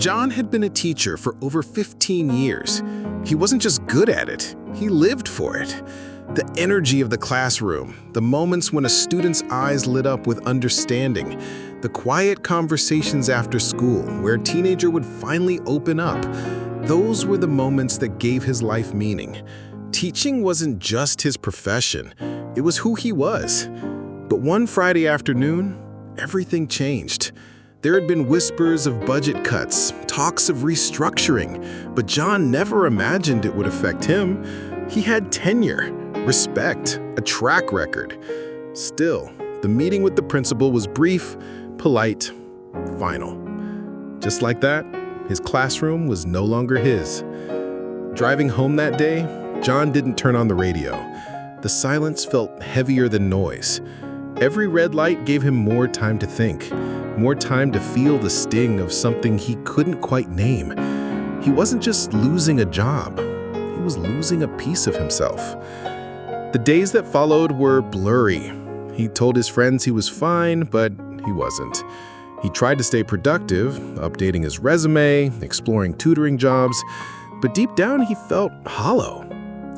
John had been a teacher for over 15 years. He wasn't just good at it, he lived for it. The energy of the classroom, the moments when a student's eyes lit up with understanding, the quiet conversations after school where a teenager would finally open up, those were the moments that gave his life meaning. Teaching wasn't just his profession, it was who he was. But one Friday afternoon, everything changed. There had been whispers of budget cuts, talks of restructuring, but John never imagined it would affect him. He had tenure, respect, a track record. Still, the meeting with the principal was brief, polite, final. Just like that, his classroom was no longer his. Driving home that day, John didn't turn on the radio. The silence felt heavier than noise. Every red light gave him more time to think, more time to feel the sting of something he couldn't quite name. He wasn't just losing a job, he was losing a piece of himself. The days that followed were blurry. He told his friends he was fine, but he wasn't. He tried to stay productive, updating his resume, exploring tutoring jobs, but deep down he felt hollow.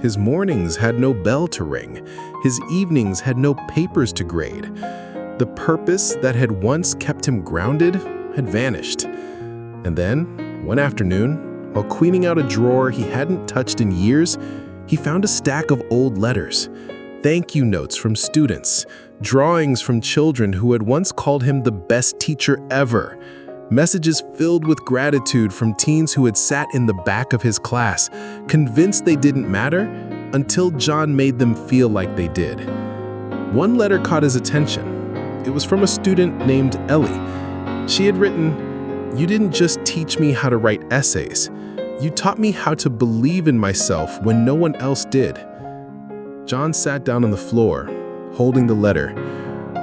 His mornings had no bell to ring. His evenings had no papers to grade. The purpose that had once kept him grounded had vanished. And then, one afternoon, while cleaning out a drawer he hadn't touched in years, he found a stack of old letters, thank you notes from students, drawings from children who had once called him the best teacher ever, messages filled with gratitude from teens who had sat in the back of his class, convinced they didn't matter until John made them feel like they did. One letter caught his attention. It was from a student named Ellie. She had written, "You didn't just teach me how to write essays. You taught me how to believe in myself when no one else did." John sat down on the floor, holding the letter,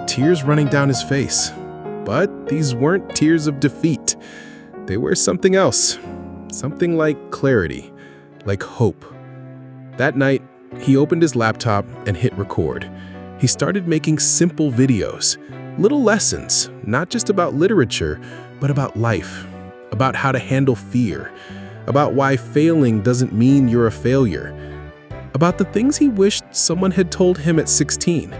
tears running down his face. But these weren't tears of defeat. They were something else, something like clarity, like hope. That night, he opened his laptop and hit record. He started making simple videos, little lessons, not just about literature, but about life, about how to handle fear, about why failing doesn't mean you're a failure, about the things he wished someone had told him at 16.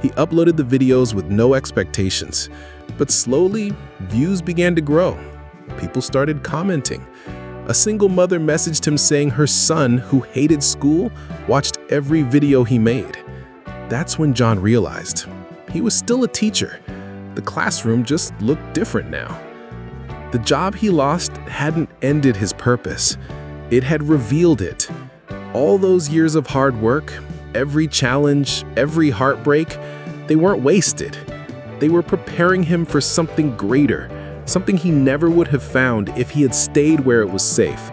He uploaded the videos with no expectations, but slowly, views began to grow. People started commenting. A single mother messaged him saying her son, who hated school, watched every video he made. That's when John realized he was still a teacher. The classroom just looked different now. The job he lost hadn't ended his purpose. It had revealed it. All those years of hard work, every challenge, every heartbreak, they weren't wasted. They were preparing him for something greater, something he never would have found if he had stayed where it was safe.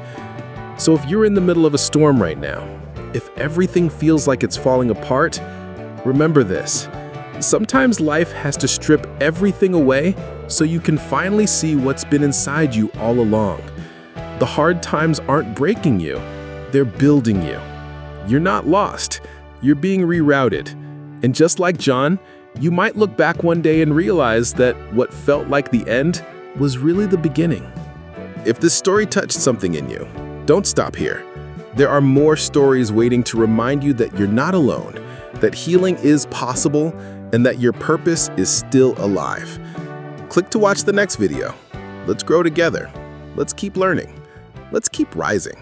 So if you're in the middle of a storm right now, if everything feels like it's falling apart, remember this. Sometimes life has to strip everything away so you can finally see what's been inside you all along. The hard times aren't breaking you, they're building you. You're not lost, you're being rerouted. And just like John, you might look back one day and realize that what felt like the end was really the beginning. If this story touched something in you, don't stop here. There are more stories waiting to remind you that you're not alone, that healing is possible, and that your purpose is still alive. Click to watch the next video. Let's grow together. Let's keep learning. Let's keep rising.